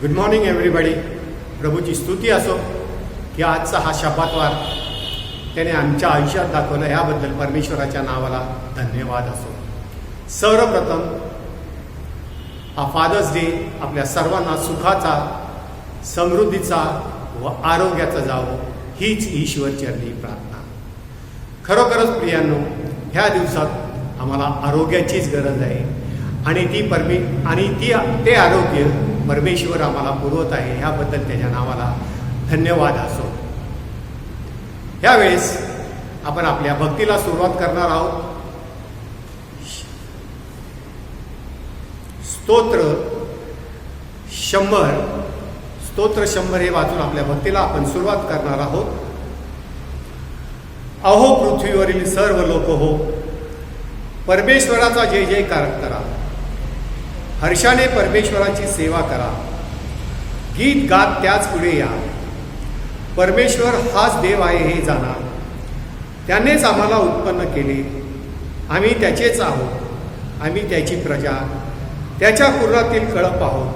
Good morning everybody. प्रभूची स्तुती असो की आजचा हा शपथवार त्याने आमच्या आयुष्यात दाखवलं, याबद्दल परमेश्वराच्या नावाला धन्यवाद असो. सर्वप्रथम हा फादर्स डे आपल्या सर्वांना सुखाचा, समृद्धीचा व आरोग्याचा जावो हीच ईश्वरचरणी प्रार्थना. खरोखरच प्रियांनो, ह्या दिवसात आम्हाला आरोग्याचीच गरज आहे आणि ते आरोग्य परमेश्वर आम्हाला पुरवत आहे, ह्याबद्दल त्याच्या नावाला धन्यवाद असो. ह्यावेळेस आपण आपल्या भक्तीला सुरुवात करणार आहोत. स्तोत्र 100 हे वाचून आपल्या भक्तीला आपण सुरुवात करणार आहोत. अहो पृथ्वीवरील सर्व लोक हो, परमेश्वराचा जय जयकार करा. हर्षाने परमेश्वराची सेवा करा. गीत गात त्याच पुढे या. परमेश्वर हाच देव आहे हे जाणा. त्यानेच आम्हाला उत्पन्न केले. आम्ही त्याचेच आहोत. आम्ही त्याची प्रजा, त्याच्या कुर्रातील कळप आहोत.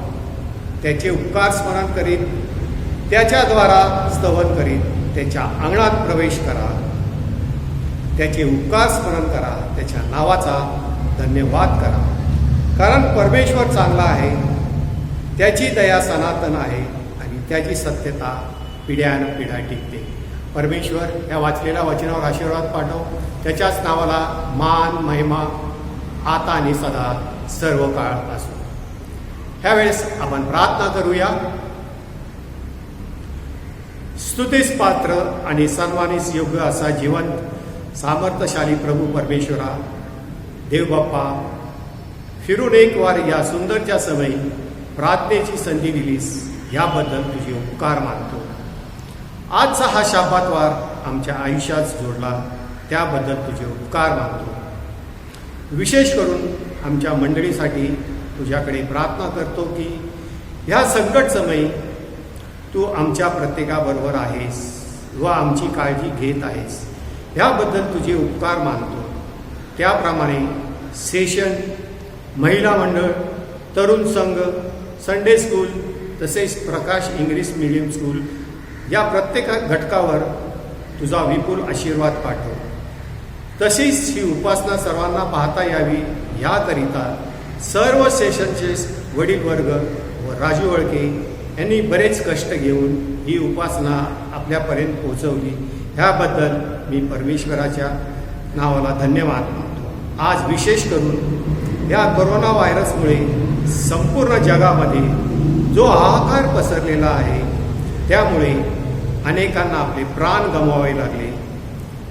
त्याचे उपकार स्मरण करीत, त्याच्याद्वारा स्तवन करीत त्याच्या अंगणात प्रवेश करा. त्याचे उपकार स्मरण करा, त्याच्या नावाचा धन्यवाद करा. कारण परमेश्वर चांगला आहे, त्याची दया सनातन आहे आणि त्याची सत्यता पिढ्यानपिढ्या टिकते. परमेश्वर या वाचलेल्या वचनावर आशीर्वाद पाठव. त्याच्याच नावाला मान महिमा आता आणि सदा सर्व काळ असो. ह्यावेळेस आपण प्रार्थना करूया. स्तुतीस पात्र आणि सन्मानीस योग्य असा जिवंत सामर्थ्यशाली प्रभू परमेश्वरा, देवबाप्पा, फिरून एक वार या सुंदरच्या समयी प्रार्थनेची संधी दिलीस, याबद्दल तुझे उपकार मानतो. आजचा हा शपथवार आमच्या आयुष्यात जोडला, त्याबद्दल तुझे उपकार मानतो. विशेष करून आमच्या मंडळीसाठी तुझ्याकडे प्रार्थना करतो की ह्या संकट समयी तू आमच्या प्रत्येकाबरोबर आहेस व आमची काळजी घेत आहेस, ह्याबद्दल तुझे उपकार मानतो. त्याप्रमाणे सेशन, महिला मंडळ, तरुण संघ, संडे स्कूल तसेच प्रकाश इंग्लिश मीडियम स्कूल या प्रत्येक घटकावर तुझा विपुल आशीर्वाद पाठव. तशीच ही उपासना सर्वांना पाहता यावी, ह्याकरिता सर्व सेशनचे वडील वर्ग व राजू वळके यांनी बरेच कष्ट घेऊन ही उपासना आपल्यापर्यंत पोहोचवली, ह्याबद्दल मी परमेश्वराच्या नावाला धन्यवाद मानतो. आज विशेष करून या कोरोना व्हायरसमुळे संपूर्ण जगामध्ये जो हाहाकार पसरलेला आहे, त्यामुळे अनेकांना आपले प्राण गमवावे लागले.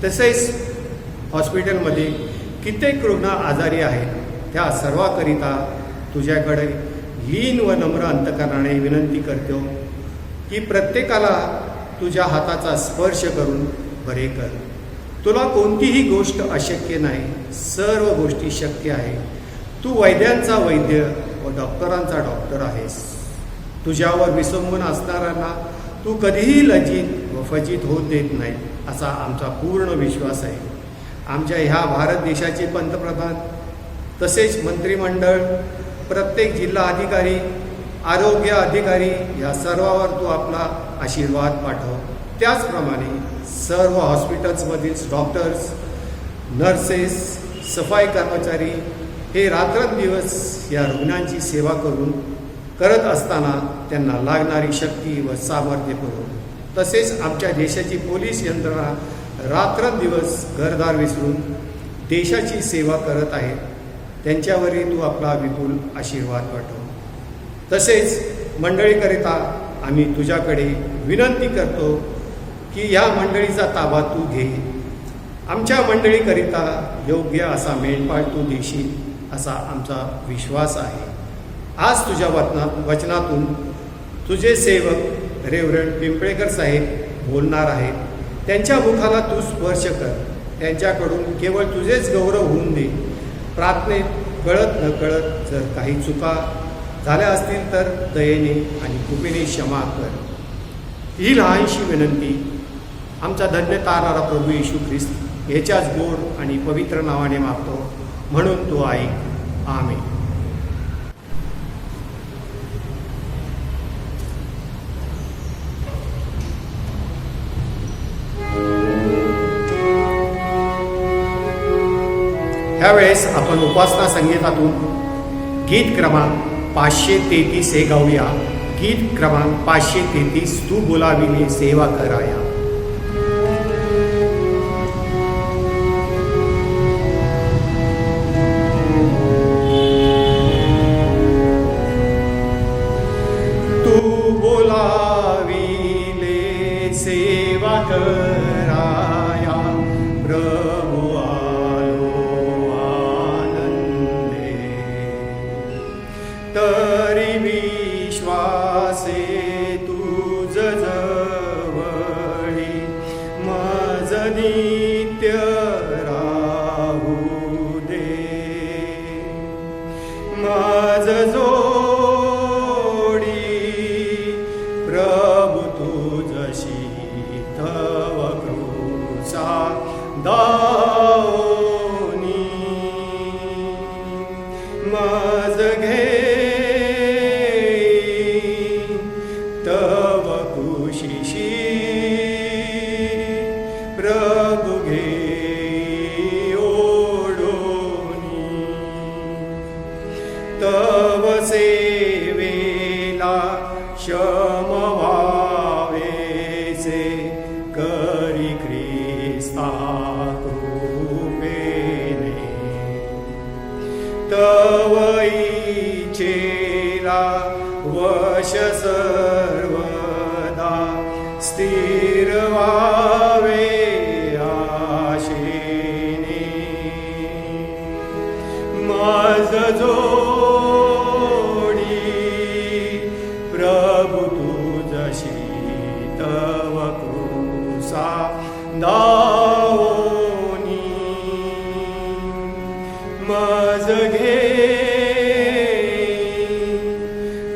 तसेच हॉस्पिटलमध्ये कित्येक रुग्ण आजारी आहेत. त्या सर्वाकरिता तुझ्याकडे लीन व नम्र अंतकरणाने विनंती करतो की प्रत्येकाला तुझ्या हाताचा स्पर्श करून बरे कर. तुला कोणतीही गोष्ट अशक्य नाही, सर्व गोष्टी शक्य आहे. तू वैद्यांचा वैद्य व डॉक्टरांचा डॉक्टर आहेस. तुझ्यावर विसंबून असणाऱ्यांना तू कधीही लज्जित व फजित होत देत नाही, असा आमचा पूर्ण विश्वास आहे. आमच्या ह्या भारत देशाचे पंतप्रधान तसेच मंत्रिमंडळ, प्रत्येक जिल्हा अधिकारी, आरोग्य अधिकारी या सर्वांवर तू आपला आशीर्वाद पाठव. त्याचप्रमाणे सर्व हॉस्पिटल्समधील डॉक्टर्स, नर्सेस, सफाई कर्मचारी हे रात्रंदिवस या रुग्णांची सेवा करत असताना त्यांना लागणारी शक्ती व सामर्थ्य पुरव. तसेच आमच्या देशाची पोलीस यंत्रणा रात्रंदिवस घरदार विसरून देशाची सेवा करत आहेत, त्यांच्यावरही तू आपला विपुल आशीर्वाद पाठव. तसेच मंडळीकरिता आम्ही तुझ्याकडे विनंती करतो की या मंडळीचा ताबा तू घे. आमच्या मंडळीकरिता योग्य असा मेंढपाळ तू देशील, असा आमचा विश्वास आहे. आज तुझ्या वचनातून तुझे सेवक रेव्हरंड पिंपळेकर साहेब बोलणार आहेत. त्यांच्या मुखाला तू स्पर्श कर. त्यांच्याकडून केवळ तुझेच गौरव होऊन दे. प्रार्थनेत कळत नकळत जर काही चुका झाल्या असतील तर दयेने आणि कृपेने क्षमा कर. ही लहानशी विनंती आमचा धन्य तारणारा प्रभू येशू ख्रिस्त याच्याच गोड आणि पवित्र नावाने मागतो, म्हणून तू ऐक. आमेन. ह्यावेळेस आपण उपासना संगीतातून गीत क्रमांक 533 हे गाऊया. गीत क्रमांक 533 तू बोलाविले सेवा कराया. तू बोलाविले सेवा कराया प्रभु तरी विश्वासे तुझ जवळी मज नित्य राहू दे. मज जोडी प्रभु तुझशी तव कृपा दाओनी. मज घे तव कुशीशी प्रभु घे ओढोनी. तव सेवेला क्षम व्हावेसे करी ख्रिस्ता कृपेने. तव इच्छेला वश सर्वदा स्थिर व्हावे आशेने. मज जोडी प्रभु तुझशी तव कृपा दाओनी. मज घे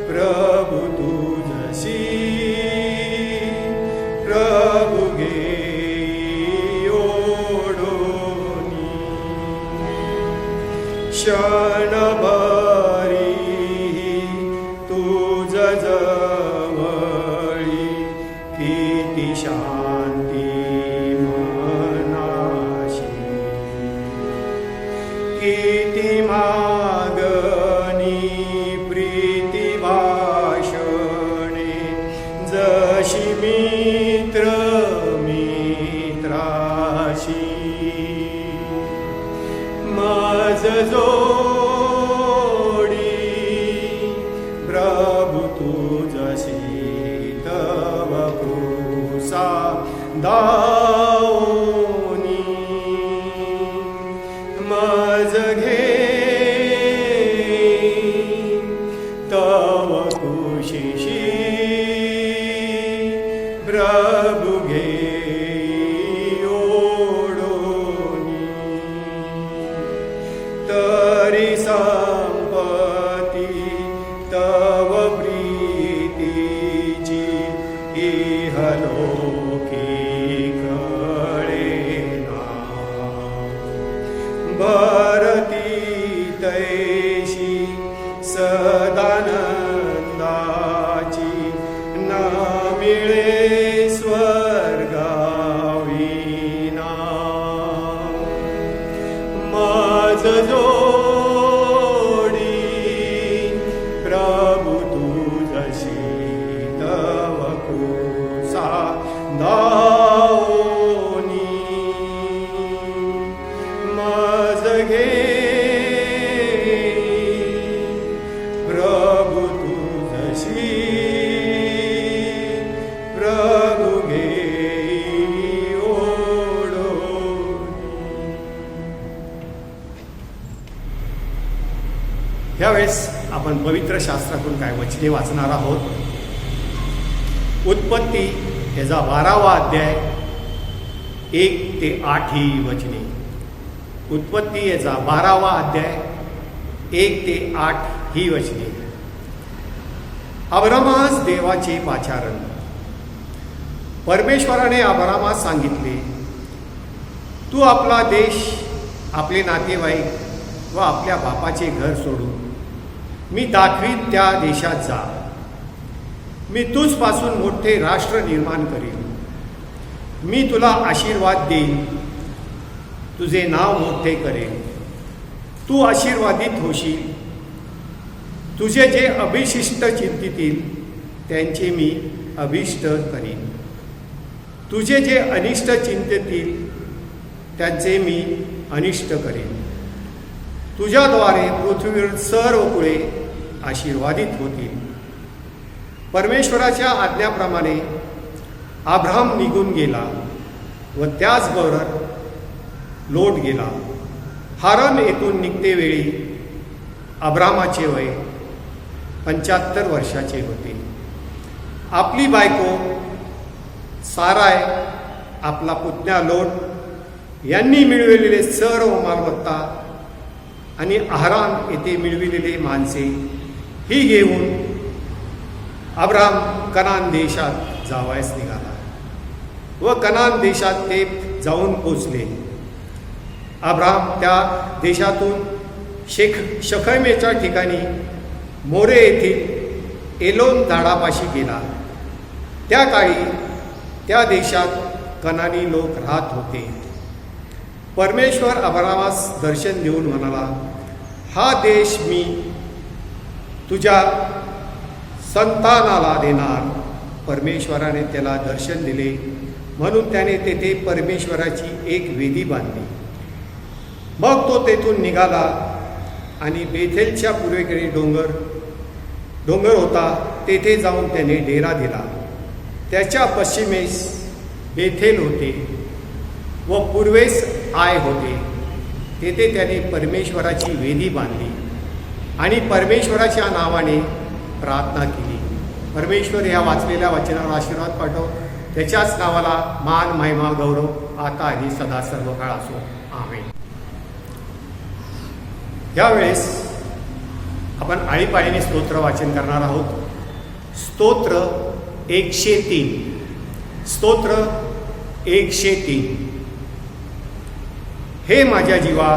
प्रभु तुझशी प्रभु घे ओढोनी. क्षणभरी तुझ जवळी किती शांती मनाशी. किती मागणी प्रीती भाषणे जशी मित्र मित्राशी. मज जोडी प्रभु तुझशी तव कृपा दाओनी. मज घे तव कुशीशी प्रभु घे ओढोनी. तरी संपत्ती तव प्रीतीची इहलोकी कळेना. भरती तैशी सदानंदाची न मिळे स्वर्गाविना. मज जोडी प्रभु तुझशी तव कृपा दाओनी. मज घे प्रभु तुझशी प्रभु घे ओढोनी. ह्यावेळेस आपण पवित्र शास्त्रातून काय वचने वाचणार आहोत. उत्पत्ती याचा 12वा अध्याय 1 ते 8 ही वचने. उत्पत्ती याचा 12वा अध्याय 1 ते 8 ही वचने. अब्रामास देवाचे पाचारण. परमेश्वराने अब्रामास सांगितले, तू आपला देश, आपले नातेवाईक व आपल्या बापाचे घर सोडून मी दाखवीन त्या देशात जा. मी तुझपासून मोठे राष्ट्र निर्माण करीन. मी तुला आशीर्वाद देईन, तुझे नाव मोठे करेन तू आशीर्वादित होशील. तुझे जे अभिशिष्ट चिंतितील त्यांचे मी अभिष्ट करीन. तुझे जे अनिष्ट चिंतितील त्यांचे मी अनिष्ट करेन. तुझ्याद्वारे पृथ्वीवर सर्व कुळे आशीर्वादित होतील. परमेश्वराच्या आज्ञाप्रमाणे अब्राहम निघून गेला व त्याचबरोबर लोट गेला. हारान येथून निघते वेळी अब्रामाचे वय 75 वर्षाचे होते. आपली बायको साराय, आपला पुतण्या लोट यांनी मिळविलेले सर्व मालमत्ता आणि हारान येथे मिळविलेले माणसे ही घेऊन अब्राम कनान देशात जावयास निघाला व कनान देशात ते जाऊन पोचले. अब्राम त्या देशातून शखैमेच्या ठिकाणी मोरे येथील एलोन झाडापाशी गेला. त्या काळी त्या देशात कनानी लोक राहत होते. परमेश्वर अब्रामास दर्शन देऊन म्हणाला, हा देश मी तुझ्या संतानाला देणार. परमेश्वराने त्याला दर्शन दिले म्हणून त्याने तेथे परमेश्वराची एक वेदी बांधली. मग तो तेथून निघाला आणि बेथेलच्या पूर्वेकडे डोंगर होता, तेथे जाऊन त्याने डेरा दिला. त्याच्या पश्चिमेस बेथेल होते व पूर्वेस आय होते. तेथे त्याने परमेश्वराची वेदी बांधली आणि परमेश्वराच्या नावाने प्रार्थना केली. परमेश्वर या वाचलेल्या वचनावर आशीर्वाद पाठव. त्याच्याच नावाला मान, महिमा, गौरव आता आणि सदा सर्व काळ असो. आमेन. यावेळेस आपण आळीपाळीने स्तोत्र वाचन करणार आहोत. स्तोत्र 103. स्तोत्र 103. हे माझ्या जीवा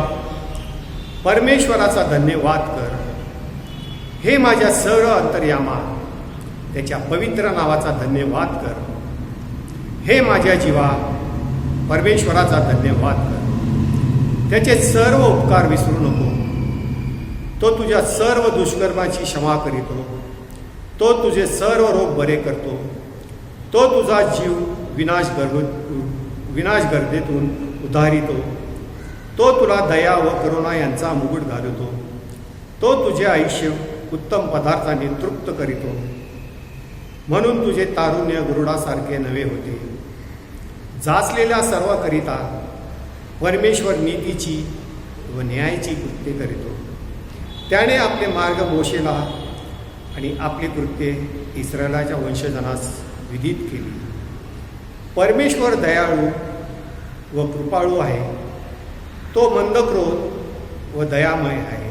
परमेश्वराचा धन्यवाद कर. हे माझ्या सर्व अंतर्यामा त्याच्या पवित्र नावाचा धन्यवाद कर. हे माझ्या जीवा परमेश्वराचा धन्यवाद कर. त्याचे सर्व उपकार विसरू नको. तो तुझ्या सर्व दुष्कर्माची क्षमा करीतो. तो तुझे सर्व रोग बरे करतो. तो तुझा जीव विनाश गर्देतून उधारितो. तो तुला दया व करुणा यांचा मुकुट घालतो. तो तुझे आयुष्य उत्तम पदार्थाने तृप्त करीतो. म्हणून तुझे तारुण्य गरुडासारखे नवे होते. जाचलेल्या सर्वाकरिता परमेश्वर नीतीची व न्यायाची कृत्ये करीतो. त्याने आपले मार्ग मोशेला आणि आपली कृत्ये इस्रायलाच्या वंशजांनास विदित केली. परमेश्वर दयाळू व कृपाळू आहे. तो मंदक्रोध व दयामय आहे.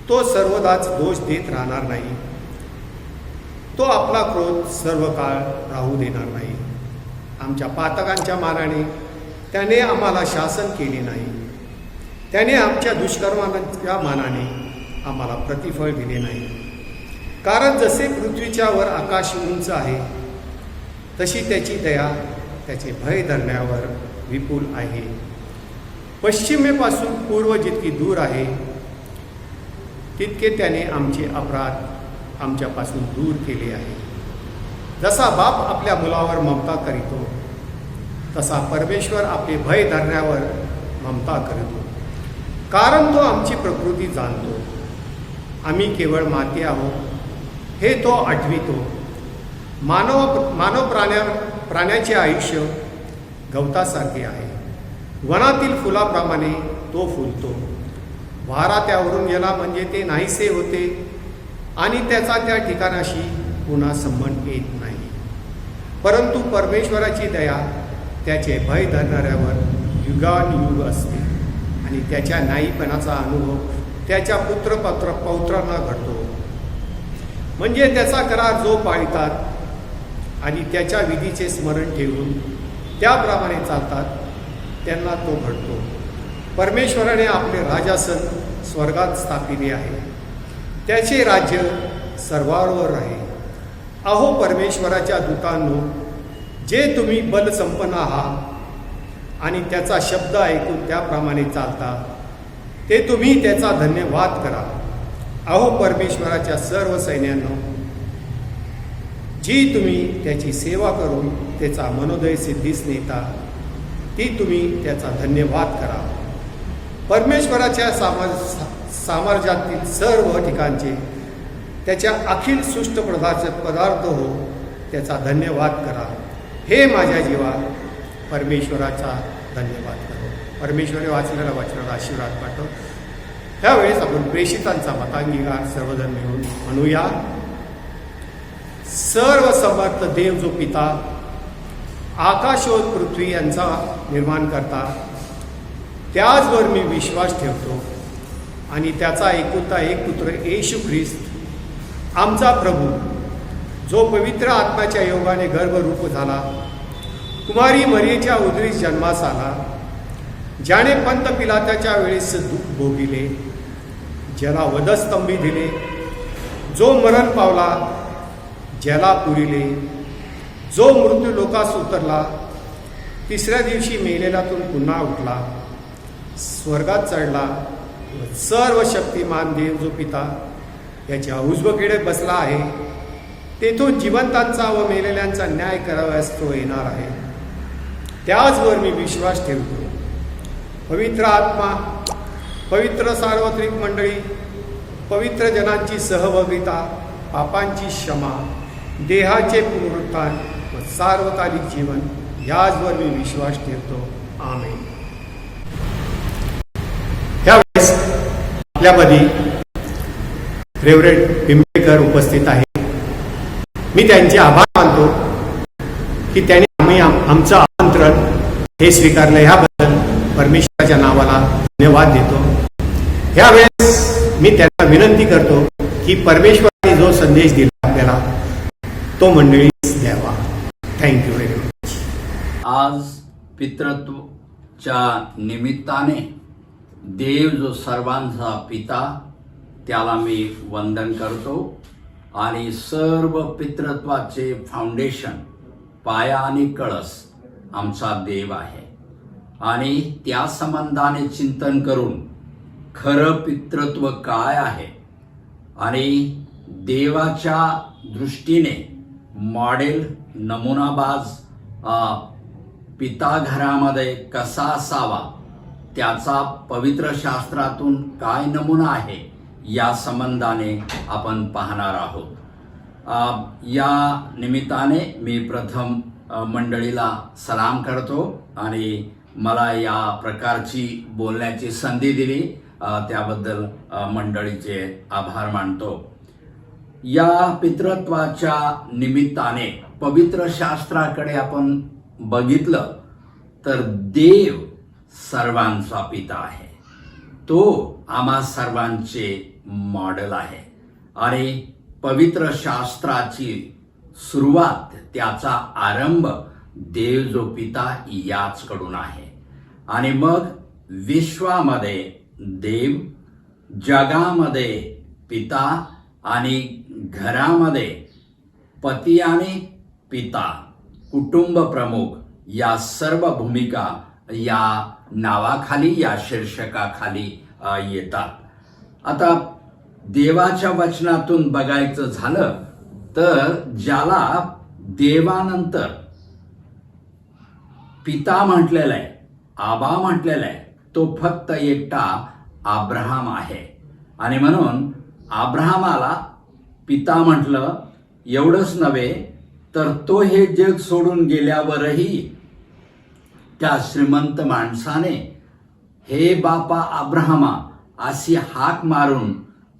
तो सर्वदाच दोष देत राहणार नाही. तो आपला क्रोध सर्व काळ राहू देणार नाही. आमच्या पातकांच्या मानाने त्याने आम्हाला शासन केले नाही. त्याने आमच्या दुष्कर्मांच्या मानाने आम्हाला प्रतिफळ दिले नाही. कारण जसे पृथ्वीच्या वर आकाश उंच आहे तशी त्याची दया त्याचे भय धरण्यावर विपुल आहे. पश्चिमेपासून पूर्व जितकी दूर आहे तितके त्याने आमचे अपराध आमच्यापासून दूर केले आहे. जसा बाप आपल्या मुलावर ममता करीतो तसा परमेश्वर आपले भय धरण्यावर ममता करतो. कारण तो आमची प्रकृती जाणतो. आम्ही केवळ माती आहोत हे तो आठवितो. मानव प्राण्याचे आयुष्य गवतासारखे आहे. वनातील फुलाप्रमाणे तो फुलतो. वारा त्यावरून गेला म्हणजे ते नाहीसे होते आणि त्याचा त्या ठिकाणाशी पुन्हा संबंध येत नाही. परंतु परमेश्वराची दया त्याचे भय धरणाऱ्यावर युगानुयुग असते आणि त्याच्या न्यायीपणाचा अनुभव त्याच्या पौत्रांना घडतो. म्हणजे त्याचा करार जो पाळतात आणि त्याच्या विधीचे स्मरण ठेवून त्याप्रमाणे चालतात त्यांना तो घडतो. परमेश्वराने आपले राजासन स्वर्गात स्थापिले आहे. त्याचे राज्य सर्वांवर आहे. अहो परमेश्वराच्या दूतांनो, जे तुम्ही बलसंपन्न आहात आणि त्याचा शब्द ऐकून त्याप्रमाणे चालता, ते तुम्ही त्याचा धन्यवाद करा. अहो परमेश्वराच्या सर्व सैन्यांनो, जी तुम्ही त्याची सेवा करून त्याचा मनोदय सिद्धीस नेता, ती तुम्ही त्याचा धन्यवाद करा. परमेश्वराच्या साम्राज्यातील सर्व ठिकाणचे त्याच्या अखिल सुष्ट पदार्थ हो त्याचा धन्यवाद करा. हे माझ्या जीवा परमेश्वराचा धन्यवाद करो. परमेश्वरी वाचलेल्या वचनाला आशीर्वाद पाठव. ह्यावेळेस आपण प्रेषितांचा मतांगीकार सर्वजण मिळून म्हणूया. सर्व समर्थ देव जो पिता, आकाश व पृथ्वी यांचा निर्माण करता, त्याचवर मी विश्वास ठेवतो आणि त्याचा एकुलता एक पुत्र येशू ख्रिस्त आमचा प्रभू, जो पवित्र आत्म्याच्या योगाने गर्भरूप झाला, कुमारी मरियेच्या उदरीस जन्मास आला, ज्याने पंत पिलाताच्या वेळेस दुःख भोगिले, ज्याला वधस्तंभी दिले, जो मरण पावला, ज्याला पुरिले, जो मृत्यू लोकास उतरला, तिसऱ्या दिवशी मेलेल्यातून पुन्हा उठला, स्वर्गात चढला व सर्व शक्तिमान देव जो पिता याच्या उजवीकडे बसला आहे, तेथून जिवंतांचा व मेलेल्यांचा न्याय करावयास तो येणार आहे. त्याचवर मी विश्वास ठेवतो. पवित्र आत्मा, पवित्र सार्वत्रिक मंडळी, पवित्र जनांची सहभागिता, पापांची क्षमा, देहाचे पुनरुत्थान व सार्वकालिक जीवन, याचवर मी विश्वास ठेवतो. आमेन. यावेळेस आपल्यामध्ये रेव्हरंड पिंपळेकर उपस्थित आहे. मी त्यांचे आभार मानतो की त्यांनी आमचं आमंत्रण हे स्वीकारलं. ह्याबद्दल परमेश्वराच्या नावाला धन्यवाद देतो. ह्यावेळेस मी त्यांना विनंती करतो की परमेश्वराने जो संदेश दिला आपल्याला तो मंडळीस द्यावा. Thank you very much. आज पितृत्वच्या निमित्ताने देव जो सर्वांचा पिता, त्याला मी वंदन करतो आणि सर्व पितृत्वाचे फाउंडेशन, पाया आणि कळस आमचा देव आहे. आणि त्या संबंधाने चिंतन करून खरं पितृत्व काय आहे आणि देवाच्या दृष्टीने मॉडेल, नमुनाबाज पिता घरामध्ये कसा असावा, त्याचा पवित्र शास्त्रातून काय नमुना आहे, या संबंधाने आपण पाहणार आहोत. या निमित्ताने मी प्रथम मंडळीला सलाम करतो आणि मला या प्रकारची बोलण्याची संधी दिली त्याबद्दल मंडळीचे आभार मानतो. या पितृत्वाच्या निमित्ताने पवित्र शास्त्राकडे आपण बघितलं तर देव सर्वांचा पिता आहे. तो आम्हा सर्वांचे मॉडेल आहे आणि पवित्र शास्त्राची सुरुवात, त्याचा आरंभ देव जो पिता याचकडून आहे. आणि मग विश्वामध्ये देव, जगामध्ये पिता आणि घरामध्ये पती आणि पिता, कुटुंब प्रमुख, या सर्व भूमिका या नावाखाली, या शीर्षकाखाली येतात. आता देवाच्या वचनातून बघायचं झालं तर ज्याला देवानंतर पिता म्हटलेलं आहे, आबा म्हटलेलं आहे, तो फक्त एकटा अब्राहम आहे. आणि म्हणून अब्राहमाला पिता म्हटलं. एवढंच नव्हे तर तो हे जग सोडून गेल्यावरही त्या श्रीमंत माणसाने हे बापा अब्राहमा अशी हाक मारून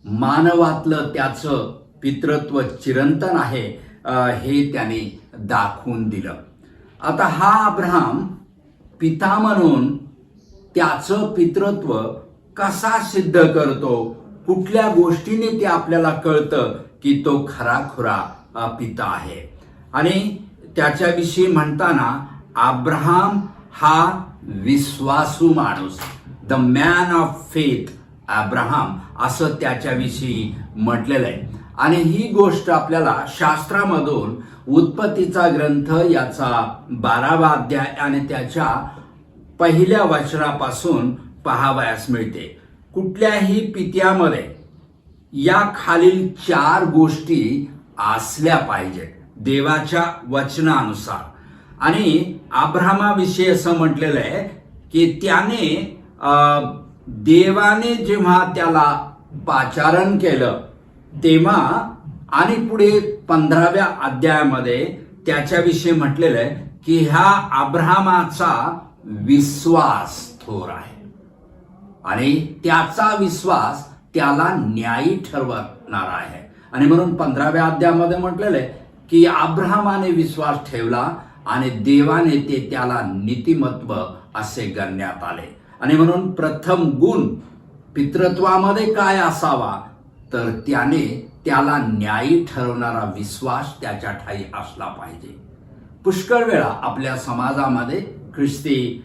मानवातलं त्याचं पितृत्व चिरंतन आहे हे त्याने दाखवून दिलं. आता हा अब्राहम पिता म्हणून त्याचं पितृत्व कसा सिद्ध करतो, कुठल्या गोष्टीने ते आपल्याला कळतं की तो खराखुरा पिता आहे. आणि त्याच्याविषयी म्हणताना अब्राहम हा विश्वासू माणूस, the man of faith Abraham, असं त्याच्याविषयी म्हटलेलं आहे. आणि ही गोष्ट आपल्याला शास्त्रामधून उत्पत्तीचा ग्रंथ याचा 12वा अध्याय आणि त्याच्या पहिल्या वचनापासून पाहावयास मिळते. कुठल्याही पित्यामध्ये या खालील 4 गोष्टी असल्या पाहिजेत देवाच्या वचनानुसार. आणि अब्राहमाविषयी असं म्हटलेलं आहे की त्याने देवाने जेव्हा त्याला पाचारण केलं तेव्हा, आणि पुढे 15व्या अध्यायामध्ये त्याच्याविषयी म्हटलेलं आहे की ह्या अब्राहमाचा विश्वास थोर आहे आणि त्याचा विश्वास त्याला न्यायी ठरवणार आहे. आणि म्हणून 15व्या अध्यायामध्ये म्हटलेलं आहे की अब्राहमाने विश्वास ठेवला आणि देवाने ते त्याला नीतिमत्व असे गणण्यात आले. आणि म्हणून प्रथम गुण पितृत्वामध्ये काय असावा, तर त्याने त्याला न्यायी ठरवणारा विश्वास त्याच्या ठाई असला पाहिजे. पुष्कळ वेळा आपल्या समाजामध्ये ख्रिस्ती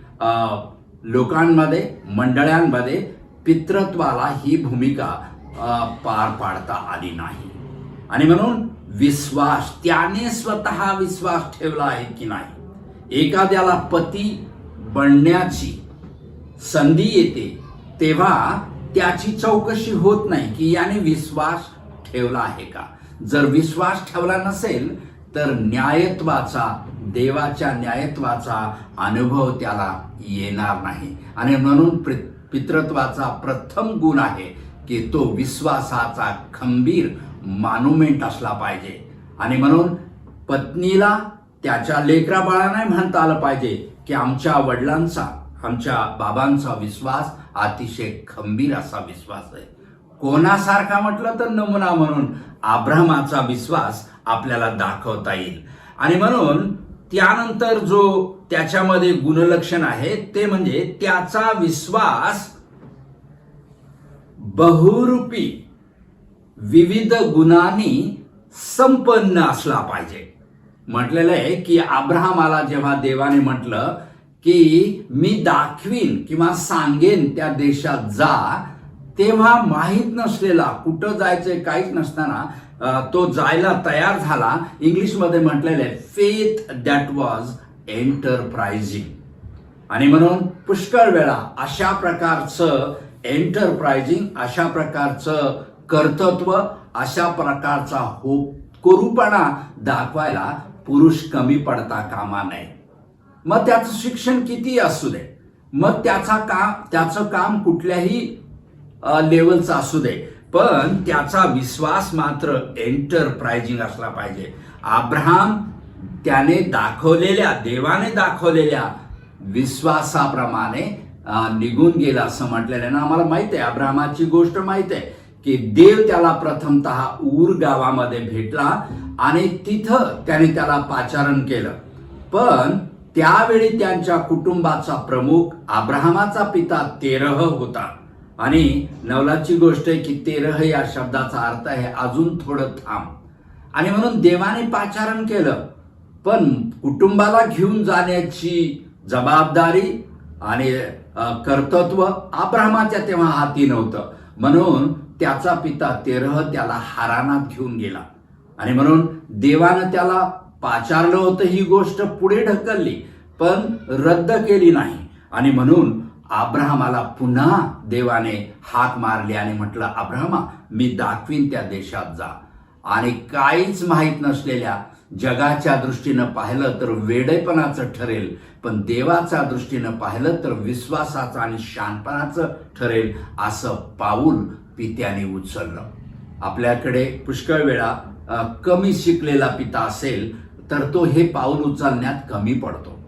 लोकांमध्ये मंडळांमध्ये पितृत्वाला ही भूमिका पार पाडता आली नाही. आणि म्हणून विश्वास, त्याने स्वतः विश्वास ठेवला आहे की नाही. एखाद्याला पती बनण्याची संधी येते तेव्हा त्याची चौकशी होत नाही की याने विश्वास ठेवला आहे का. जर विश्वास ठेवला नसेल तर न्यायत्वाचा, देवाच्या न्यायत्वाचा अनुभव त्याला येणार नाही. आणि म्हणून पितृत्वाचा प्रथम गुण आहे की तो विश्वासाचा खंबीर मॉन्युमेंट असला पाहिजे. आणि म्हणून पत्नीला त्याच्या लेकरा बाळांना म्हणता आलं पाहिजे की आमच्या वडिलांचा, आमच्या बाबांचा विश्वास अतिशय खंबीर असा विश्वास आहे. कोणासारखा म्हटलं तर नमुना म्हणून अब्राहमाचा विश्वास आपल्याला दाखवता येईल. आणि म्हणून त्यानंतर जो त्याच्यामध्ये गुणलक्षण आहे ते म्हणजे त्याचा विश्वास बहुरूपी विविध गुणांनी संपन्न असला पाहिजे. म्हटलेलं आहे की अब्राहमाला जेव्हा देवाने म्हटलं की मी दाखवीन किंवा सांगेन त्या देशात जा, तेव्हा माहीत नसलेला, कुठं जायचंय काहीच नसताना तो जायला तयार झाला. इंग्लिशमध्ये म्हटलेलं आहे फेथ दॅट वॉज एंटरप्राइजिंग. आणि म्हणून पुष्कळ वेळा अशा प्रकारचं एंटरप्राइजिंग, अशा प्रकारचं कर्तृत्व, अशा प्रकारचा होतकरूपणा दाखवायला पुरुष कमी पडता कामा नये. मग त्याचं शिक्षण किती असू दे, मग त्याचं काम कुठल्याही लेवलचा असू दे, पण त्याचा विश्वास मात्र एंटरप्राइजिंग असला पाहिजे. अब्राहम त्याने दाखवलेल्या, देवाने दाखवलेल्या विश्वासाप्रमाणे निघून गेला असं म्हटलेलं आहे ना. आम्हाला माहित आहे, अब्राहमाची गोष्ट माहित आहे की देव त्याला प्रथमतः ऊर गावामध्ये भेटला आणि तिथं त्याने त्याला पाचारण केलं. पण त्यावेळी त्यांच्या कुटुंबाचा प्रमुख अब्राहमाचा पिता तेरह होता. आणि नवलाची गोष्ट आहे की तेरह या शब्दाचा अर्थ आहे अजून थोडं थांब. आणि म्हणून देवाने पाचारण केलं, पण कुटुंबाला घेऊन जाण्याची जबाबदारी आणि कर्तृत्व अब्राहमाच्या तेव्हा हाती नव्हतं. म्हणून त्याचा पिता तेरह त्याला हारानात घेऊन गेला. आणि म्हणून देवानं त्याला पाचारलं होतं, ही गोष्ट पुढे ढकलली पण रद्द केली नाही. आणि म्हणून अब्राहमाला पुन्हा देवाने हाक मारली आणि म्हटलं, अब्राहमा मी दाखवीन त्या देशात जा. आणि काहीच माहीत नसलेल्या, जगाच्या दृष्टीनं पाहिलं तर वेडेपणाचं ठरेल, पण देवाच्या दृष्टीनं पाहिलं तर विश्वासाचं आणि शानपणाचं ठरेल असं पाऊल पित्याने उचललं. आपल्याकडे पुष्कळ वेळा कमी शिकलेला पिता असेल तर तो हे पाऊल उचलण्यात कमी पडतो.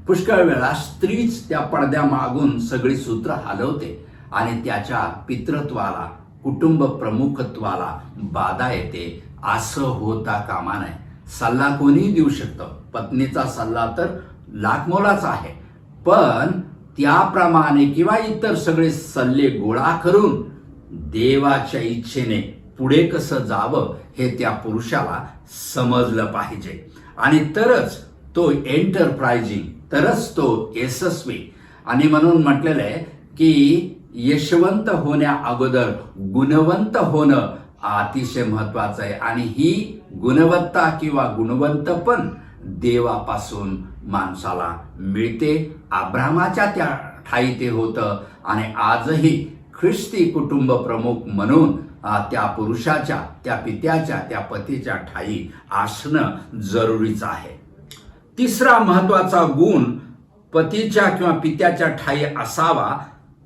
पुष्कळ वेळा स्त्रीच त्या पडद्या मागून सगळी सूत्र हलवते आणि त्याच्या पितृत्वाला, कुटुंब प्रमुखत्वाला बाधा येते. असं होता कामा नये. सल्ला कोणीही देऊ शकतं, पत्नीचा सल्ला तर लाखमोलाचा आहे, पण त्याप्रमाणे किंवा इतर सगळे सल्ले गोळा करून देवाच्या इच्छेने पुढे कसं जावं हे त्या पुरुषाला समजलं पाहिजे. आणि तरच तो एंटरप्राइजिंग, तरच तो यशस्वी. आणि म्हणून म्हटलेलं आहे की यशवंत होण्या अगोदर गुणवंत होणं अतिशय महत्वाचं आहे. आणि ही गुणवत्ता किंवा गुणवंतपण देवापासून माणसाला मिळते. अब्राहमाच्या त्या ठाई ते होतं आणि आजही ख्रिस्ती कुटुंब प्रमुख म्हणून त्या पुरुषाच्या, त्या पित्याच्या, त्या पतीच्या ठाई असणं जरुरीचं आहे. तिसरा महत्वाचा गुण पतीच्या किंवा पित्याच्या ठाई असावा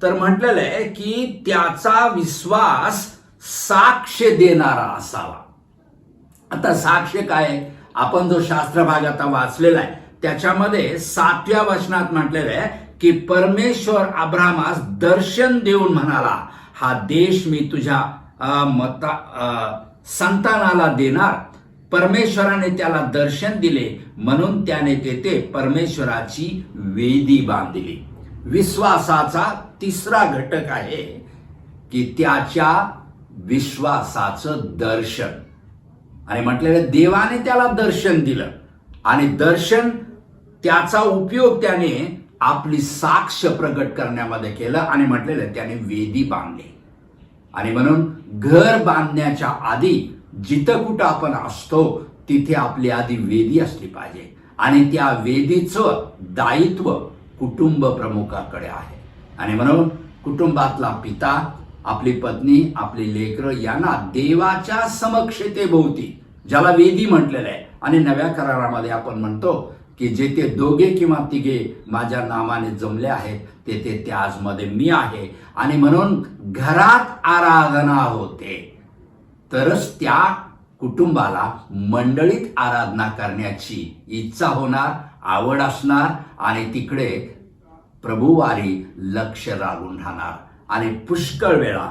तर म्हटलेलं आहे की त्याचा विश्वास साक्ष देणारा असावा. आता साक्ष काय आहे? आपण जो शास्त्र भाग आता वाचलेला आहे त्याच्यामध्ये 7व्या वचनात म्हटलेलं आहे की परमेश्वर अब्राहामास दर्शन देऊन म्हणाला, हा देश मी तुझ्या संतानाला देणार. परमेश्वराने त्याला दर्शन दिले म्हणून त्याने तेथे परमेश्वराची वेदी बांधली. विश्वासाचा तिसरा घटक आहे की त्याच्या विश्वासाचं दर्शन. आणि म्हटलेलं देवाने त्याला दर्शन दिलं आणि दर्शन त्याचा उपयोग त्याने आपली साक्ष प्रकट करण्यामध्ये केलं आणि म्हटलेलं त्याने वेदी बांधली. आणि म्हणून घर बांधण्याच्या आधी जिथं कुठं आपण असतो तिथे आपली आधी वेदी असली पाहिजे आणि त्या वेदीचं दायित्व कुटुंब प्रमुखाकडे आहे. आणि म्हणून कुटुंबातला पिता, आपली पत्नी, आपली लेकरं यांना देवाच्या समक्षतेभोवती, ज्याला वेदी म्हटलेलं आहे, आणि नव्या करारामध्ये आपण म्हणतो की जेथे दोघे किंवा तिघे माझ्या नावाने जमले आहेत तेथे त्याचमध्ये मी आहे. आणि म्हणून घरात आराधना होते तरच त्या कुटुंबाला मंडळीत आराधना करण्याची इच्छा होणार, आवड असणार आणि तिकडे प्रभुवारी लक्ष लागून राहणार. आणि पुष्कळ वेळा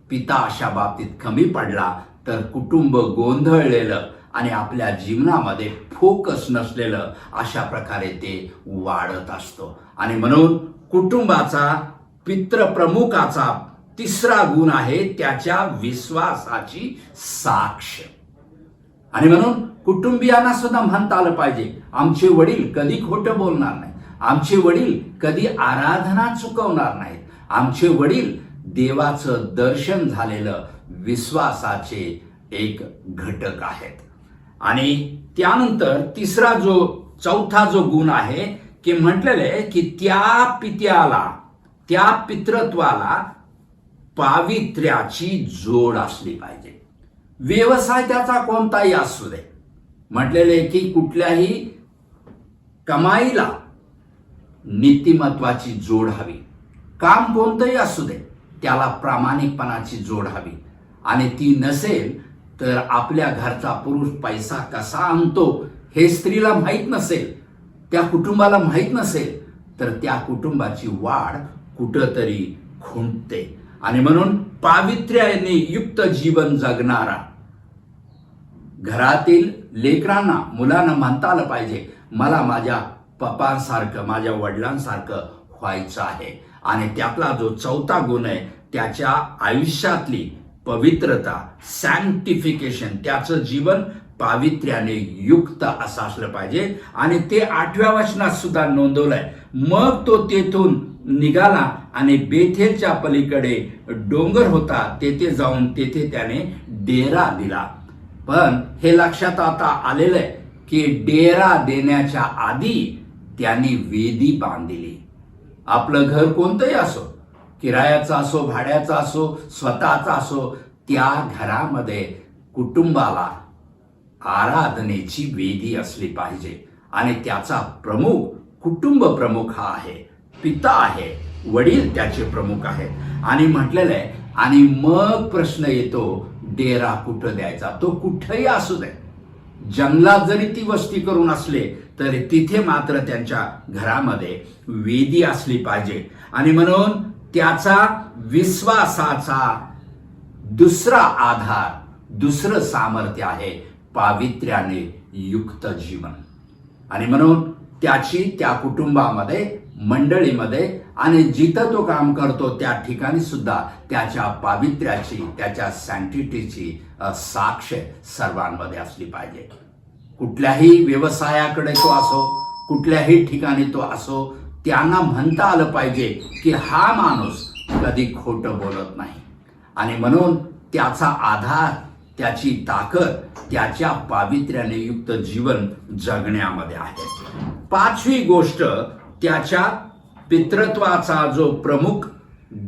पिता अशा बाबतीत कमी पडला तर कुटुंब गोंधळलेलं आणि आपल्या जीवनामध्ये फोकस नसलेलं अशा प्रकारे ते वाढत असतो. आणि म्हणून कुटुंबाचा, पितृप्रमुखाचा तिसरा गुण आहे त्याच्या विश्वासाची साक्ष. आणि म्हणून कुटुंबियांना सुद्धा म्हणता आलं पाहिजे, आमचे वडील कधी खोटं बोलणार नाही, आमचे वडील कधी आराधना चुकवणार नाहीत, आमचे वडील देवाचं दर्शन झालेलं विश्वासाचे एक घटक आहेत. आणि त्यानंतर चौथा जो गुण आहे की म्हटलेलं आहे की त्या पित्याला, त्या पितृत्वाला पावित्र्याची जोड असली पाहिजे. व्यवसाय त्याचा कोणताही असू दे, म्हटलेले की कुठल्याही कमाईला नीतिमत्वाची जोड हवी. काम कोणतंही असू दे त्याला प्रामाणिकपणाची जोड हवी. आणि ती नसेल तर आपल्या घरचा पुरुष पैसा कसा आणतो हे स्त्रीला माहीत नसेल, त्या कुटुंबाला माहीत नसेल तर त्या कुटुंबाची वाढ कुठंतरी खुंटते. आणि म्हणून पावित्र्याने युक्त जीवन जगणारा, घरातील लेकरांना, मुलांना म्हणता आलं पाहिजे मला माझ्या पप्पांसारखं, माझ्या वडिलांसारखं व्हायचं आहे. आणि त्यातला जो चौथा गुण आहे त्याच्या आयुष्यातली पवित्रता, सॅन्क्टिफिकेशन, त्याचं जीवन पावित्र्याने युक्त असं असलं पाहिजे. आणि ते 8व्या वचनात सुद्धा नोंदवलंय. मग तो तेथून निघाला आणि बेथेलच्या पलीकडे डोंगर होता तेथे जाऊन तेथे त्याने डेरा दिला. पण हे लक्षात आता आलेलं आहे की डेरा देण्याच्या आधी त्यांनी वेदी बांधली. आपलं घर कोणतंही असो, किरायाचा असो, भाड्याचा असो, स्वतःचा असो, त्या घरामध्ये कुटुंबाला आराधनेची वेदी असली पाहिजे. आणि त्याचा प्रमुख, कुटुंब प्रमुख हा आहे, पिता आहे, वडील त्याचे प्रमुख आहेत. आणि म्हटलेलं आहे, आणि मग प्रश्न येतो डेरा कुठं द्यायचा. तो कुठेही असू दे, जंगलात जरी ती वस्ती करून असले तरी तिथे मात्र त्यांच्या घरामध्ये वेदी असली पाहिजे. आणि म्हणून त्याचा विश्वासाचा दुसरा आधार, दुसरं सामर्थ्य आहे पावित्र्याने युक्त जीवन. आणि म्हणून त्याची त्या कुटुंबामध्ये, मंडळीमध्ये आणि जिथं तो काम करतो त्या ठिकाणी सुद्धा त्याच्या पावित्र्याची, त्याच्या सँक्टिटीची साक्ष सर्वांमध्ये असली पाहिजे. कुठल्याही व्यवसायाकडे तो असो, कुठल्याही ठिकाणी तो असो, त्यांना म्हणता आलं पाहिजे की हा माणूस कधी खोटं बोलत नाही. आणि म्हणून त्याचा आधार, त्याची ताकद त्याच्या पावित्र्याने युक्त जीवन जगण्यामध्ये आहे. 5वी गोष्ट त्याच्या पितृत्वाचा जो प्रमुख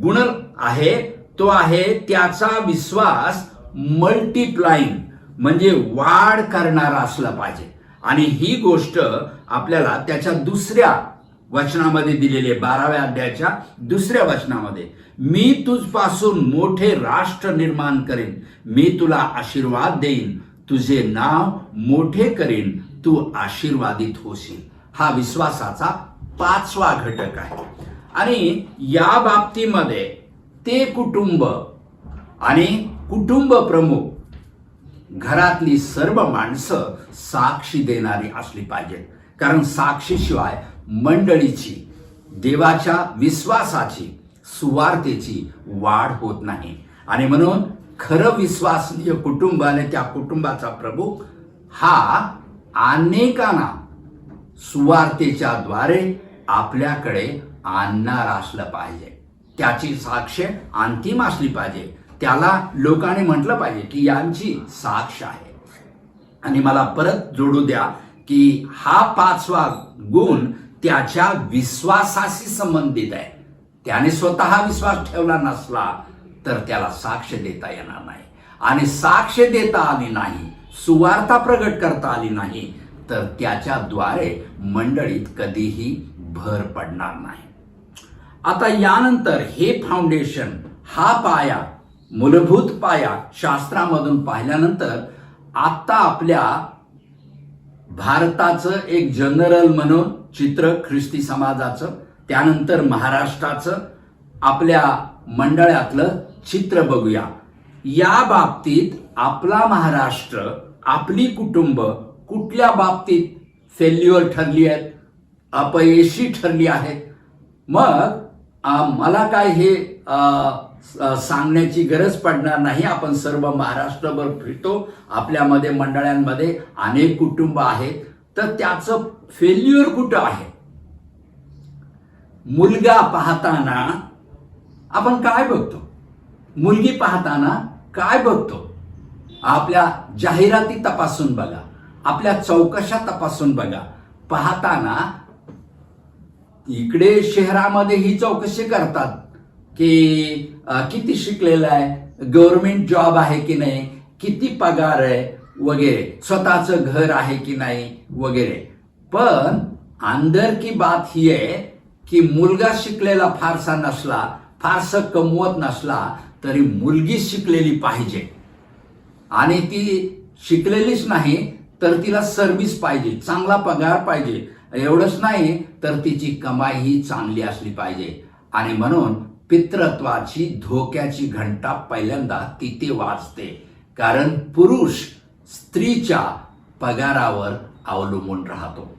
गुण आहे तो आहे त्याचा विश्वास मल्टिप्लाइंग म्हणजे वाढ करणारा असला पाहिजे. आणि ही गोष्ट आपल्याला त्याच्या दुसऱ्या वचनामध्ये दिलेली आहे, 12व्या अध्यायाच्या दुसऱ्या वचनामध्ये. मी तुझपासून मोठे राष्ट्र निर्माण करेन, मी तुला आशीर्वाद देईन, तुझे नाव मोठे करीन, तू आशीर्वादित होशील. हा विश्वासाचा 5वा घटक आहे. आणि या बाबतीमध्ये ते कुटुंब आणि कुटुंब प्रमुख, घरातली सर्व माणसं साक्षी देणारी असली पाहिजेत. कारण साक्षीशिवाय मंडळीची, देवाच्या विश्वासाची, सुवार्तेची वाढ होत नाही. आणि म्हणून खरं विश्वासनीय कुटुंब आणि त्या कुटुंबाचा प्रमुख हा अनेकांना सुवार्तेच्या द्वारे आपल्याकडे आणणार असलं पाहिजे. त्याची साक्ष अंतिम असली पाहिजे. त्याला लोकांनी म्हटलं पाहिजे की यांची साक्ष आहे. आणि मला परत जोडू द्या की हा 5वा गुण त्याच्या विश्वासाशी संबंधित आहे. त्याने स्वतः विश्वास ठेवला नसला तर त्याला साक्ष देता येणार नाही. आणि साक्ष देता आली नाही, सुवार्ता प्रगट करता आली नाही, तर त्याच्याद्वारे मंडळीत कधीही भर पडणार नाही. आता यानंतर हे फाउंडेशन, हा पाया, मूलभूत पाया शास्त्रामधून पाहिल्यानंतर आता आपल्या भारताचं एक जनरल म्हणून चित्र ख्रिस्ती समाजाचं, त्यानंतर महाराष्ट्राचं, आपल्या मंडळातलं चित्र बघूया. या बाबतीत आपला महाराष्ट्र, आपली कुटुंब कुठल्या बाबतीत फेल्युअर ठरली आहेत, अपयशी ठरली आहेत. मग मला काय हे सांगण्याची गरज पडणार नाही. आपण सर्व महाराष्ट्रभर फिरतो, आपल्यामध्ये मंडळांमध्ये अनेक कुटुंब आहेत. तर त्याचं फेल्युअर कुठं आहे? मुलगा पाहताना आपण काय बघतो? मुलगी पाहताना काय बघतो? आपल्या जाहिराती तपासून बघा, आपल्या चौकशा तपासून बघा. पाहताना इकडे शहरामध्ये ही चौकशी करतात की किती शिकलेला आहे, गव्हर्नमेंट जॉब आहे की नाही, किती पगार आहे वगैरे, स्वतःचं घर आहे की नाही वगैरे. पण अंदर की बात ही आहे की मुलगा शिकलेला फारसा नसला, फारसं कमवत नसला तरी मुलगी शिकलेली पाहिजे. आणि ती शिकलेलीच नाही तर तिला सर्व्हिस पाहिजे, चांगला पगार पाहिजे. एवढंच नाही तर तिची कमाई ही चांगली असली पाहिजे. आणि म्हणून पितृत्वाची धोक्याची घंटा पहिल्यांदा तिथे वाजते. कारण पुरुष स्त्रीच्या पगारावर अवलंबून राहतो.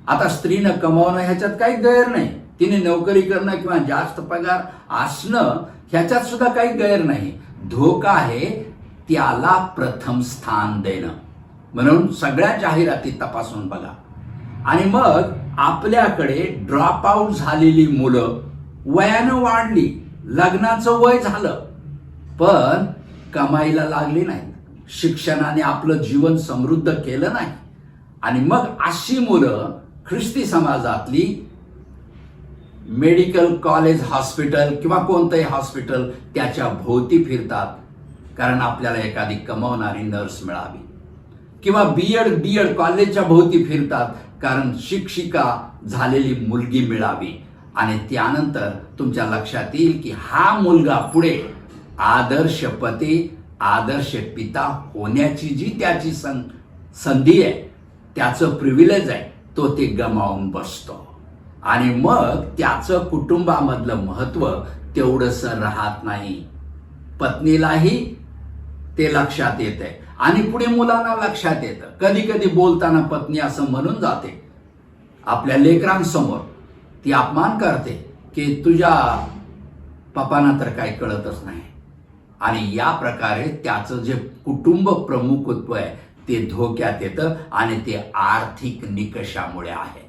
आता स्त्रीनं कमावणं ह्याच्यात काही गैर नाही, तिने नोकरी करणं किंवा जास्त पगार असणं ह्याच्यात सुद्धा काही गैर नाही. धोका आहे त्याला प्रथम स्थान देणं. म्हणून सगळ्या जाहिराती तपासून बघा. आणि मग आपल्याकडे ड्रॉप आऊट झालेली मुलं वयानं वाढली, लग्नाचं वय झालं, पण कमाईला लागली नाही, शिक्षणाने आपलं जीवन समृद्ध केलं नाही. आणि मग अशी मुलं ख्रिस्ती समाजातली मेडिकल कॉलेज, हॉस्पिटल किंवा कोणतंही हॉस्पिटल त्याच्या भोवती फिरतात. कारण आपल्याला एखादी कमावणारी नर्स मिळावी. किंवा BEd कॉलेजच्या भोवती फिरतात कारण शिक्षिका झालेली मुलगी मिळावी. आणि त्यानंतर तुमच्या लक्षात येईल की हा मुलगा पुढे आदर्श पती, आदर्श पिता होण्याची जी त्याची संधी आहे, त्याचं प्रिव्हिलेज आहे, तो ते गमावून बसतो. आणि मग त्याचं कुटुंबामधलं महत्व तेवढंसं राहत नाही. पत्नीलाही ते लक्षात येते आणि पुढे मुलांना लक्षात येतं. कधी कधी बोलताना पत्नी असं म्हणून जाते आपल्या लेकरांसमोर, ती अपमान करते की तुझ्या पप्पांना तर काही कळतच नाही. आणि या प्रकारे त्याचं जे कुटुंब प्रमुखत्व आहे ते धोक्यात येतं. आणि ते आर्थिक निकषामुळे आहे.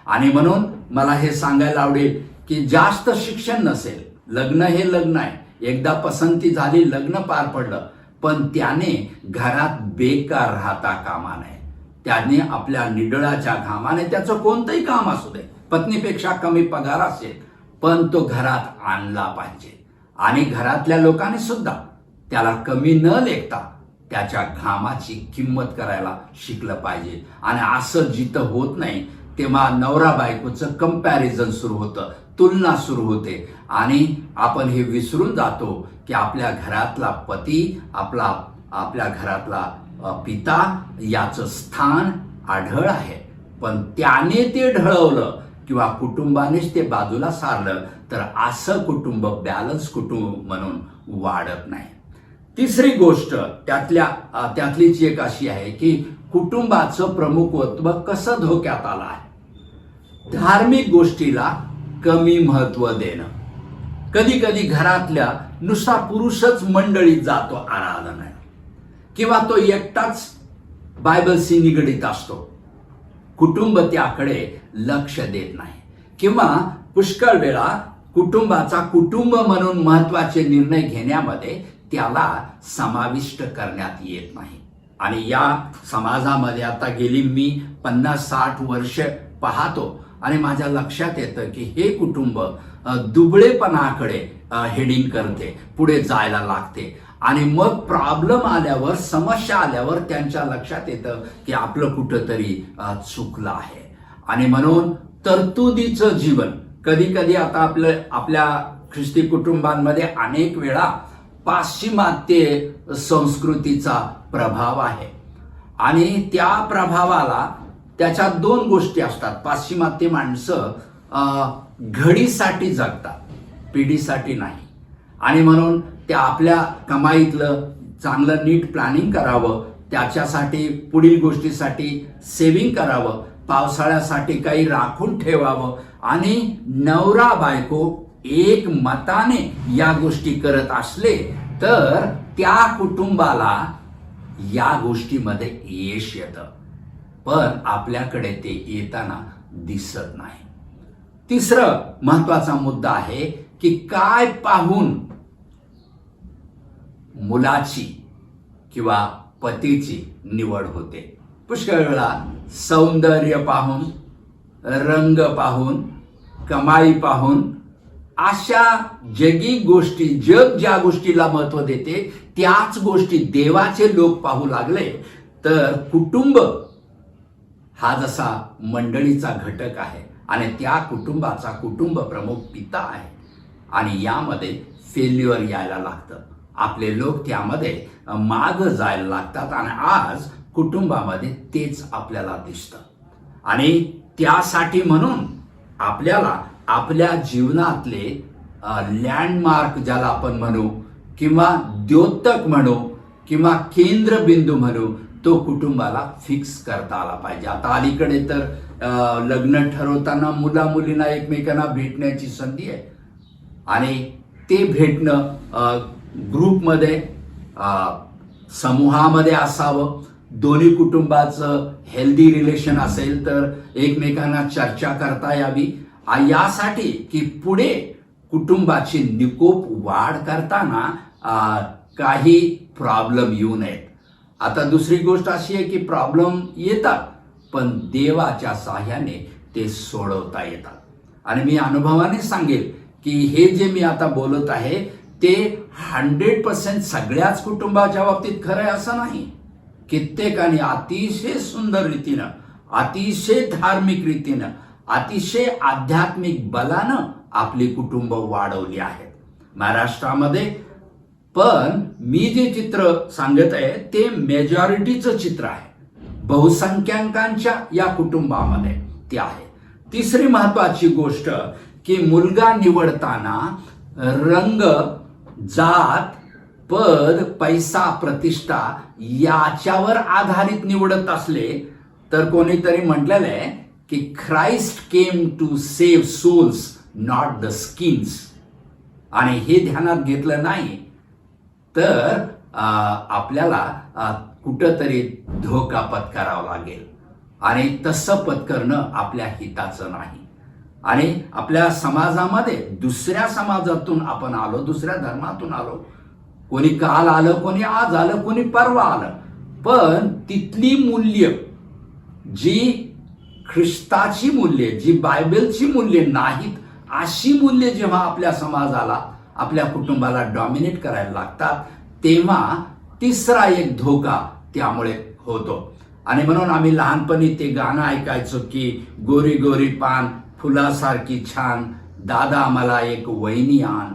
आणि म्हणून मला हे सांगायला आवडेल की जास्त शिक्षण नसेल, लग्न हे लग्न आहे, एकदा पसंती झाली, लग्न पार पडलं, पण त्याने घरात बेकार राहता कामा नये. त्याने आपल्या निडळाच्या घामाने, त्याचं कोणतंही काम असू दे, पत्नीपेक्षा कमी पगार असेल, पण तो घरात आणला पाहिजे. आणि घरातल्या लोकांनी सुद्धा त्याला कमी न लेखता त्याच्या घामाची किंमत करायला शिकलं पाहिजे. आणि असं जिथं होत नाही तेव्हा नवरा बायकोचं कंपॅरिझन सुरू होतं, तुलना सुरू होते आणि आपण हे विसरून जातो की आपल्या घरातला पती, आपल्या घरातला पिता याचं स्थान आढळ आहे. पण त्याने ते ढळवलं किंवा कुटुंबानेच ते बाजूला सारलं तर असं कुटुंब बॅलन्स कुटुंब म्हणून वाढत नाही. तिसरी गोष्ट त्यातलीच एक अशी आहे की कुटुंबाचं प्रमुखत्व कसं धोक्यात आलं आहे. धार्मिक गोष्टीला कमी महत्व देणं. कधी कधी घरातल्या नुसता पुरुषच मंडळीत जातो आराधनाला किंवा तो एकटाच बायबलशी निगडीत असतो, कुटुंब त्याकडे लक्ष देत नाही किंवा पुष्कळ वेळा कुटुंबाचा कुटुंब म्हणून महत्वाचे निर्णय घेण्यामध्ये त्याला समाविष्ट करण्यात येत नाही. आणि या समाजामध्ये आता गेली मी 50-60 वर्ष पाहतो आणि माझ्या लक्षात येतं की हे कुटुंब दुबळेपणाकडे हेडिंग करते, पुढे जायला लागते आणि मग प्रॉब्लेम आल्यावर, समस्या आल्यावर त्यांच्या लक्षात येतं की आपलं कुठंतरी चुकलं आहे. आणि म्हणून तरतुदीचं जीवन कधी कधी आता आपल्या ख्रिस्ती कुटुंबांमध्ये अनेक वेळा पाश्चिमात्य संस्कृतीचा प्रभाव आहे आणि त्या प्रभावाला त्याच्या 2 गोष्टी असतात. पाश्चिमात्य माणसं घडीसाठी जगतात, पिढीसाठी नाही. आणि म्हणून ते आपल्या कमाईतलं चांगलं नीट प्लॅनिंग करावं, त्याच्यासाठी पुढील गोष्टीसाठी सेव्हिंग करावं, पावसाळ्यासाठी काही राखून ठेवावं आणि नवरा बायको एक मताने या गोष्टी करत असले तर त्या कुटुंबाला या गोष्टीमध्ये यश येतं. पण आपल्याकडे ते येताना दिसत नाही. तिसरं महत्वाचा मुद्दा आहे की काय पाहून मुलाची किंवा पतीची निवड होते. पुष्कळ वेळा सौंदर्य पाहून, रंग पाहून, कमाई पाहून, अशा जगी गोष्टी, जग ज्या गोष्टीला महत्व देते त्याच गोष्टी देवाचे लोक पाहू लागले तर कुटुंब हा जसा मंडळीचा घटक आहे आणि त्या कुटुंबाचा कुटुंब प्रमुख पिता आहे आणि यामध्ये फेल्युअर यायला लागतं. आपले लोक त्यामध्ये माग जायला लागतात आणि आज कुटुंबामध्ये तेच आपल्याला दिसतं. आणि त्यासाठी म्हणून आपल्याला आपल्या जीवनातले लँडमार्क ज्याला आपण म्हणू किंवा द्योतक म्हणू किंवा केंद्रबिंदू म्हणू तो कुटुंबाला फिक्स करता आला पाहिजे. आता अलीकडे तर लग्न ठरवताना मुला मुलींना एकमेकांना भेटण्याची संधी आहे आणि ते भेटणं ग्रुपमध्ये, समूहामध्ये असावं. दोन्ही कुटुंबाचं हेल्दी रिलेशन असेल तर एकमेकांना चर्चा करता यावी यासाठी की पुढे कुटुंबाची निकोप वाढ करताना काही प्रॉब्लेम येऊ नयेत. आता दुसरी गोष्ट अशी आहे की प्रॉब्लेम येतात पण देवाच्या साह्याने ते सोडवता येतात. आणि मी अनुभवाने सांगेल की हे जे मी आता बोलत आहे ते 100% सगळ्याच कुटुंबाच्या बाबतीत खरं आहे असं नाही. कित्येकाने अतिशय सुंदर रीतीनं, अतिशय धार्मिक रीतीनं, अतिशय आध्यात्मिक बलानं आपली कुटुंब वाढवली आहेत महाराष्ट्रामध्ये. पण मी जे चित्र सांगत आहे ते मेजॉरिटीचं चित्र आहे, बहुसंख्याकांच्या या कुटुंबामध्ये ते आहे. तिसरी महत्वाची गोष्ट की मुलगा निवडताना रंग, जात, पद, पैसा, प्रतिष्ठा याच्यावर आधारित निवडत असले तर कोणीतरी म्हटलेलं आहे की Christ came to save souls not the skins. आणि हे ध्यानात घेतलं नाही तर आपल्याला कुठंतरी धोका पत्करावा लागेल आणि तसं पत्करणं आपल्या हिताचं नाही. आणि आपल्या समाजामध्ये दुसऱ्या समाजातून आपण आलो, दुसऱ्या धर्मातून आलो, कोणी काल आलं, कोणी आज आलं, कोणी परवा आलं, पण तिथली मूल्य जी ख्रिस्ताची मूल्ये, जी बायबलची मूल्ये नाहीत अशी मूल्ये जेव्हा आपल्या समाजाला आपल्या कुटुंबाला डॉमिनेट करायला लागतात, तेव्हा तिसरा एक धोका त्यामुळे होतो. आणि म्हणून आम्ही लहानपणी ते गाणं ऐकायचो की गोरी गोरी पान फुलासारखी छान, दादा आम्हाला एक वहिनी आण.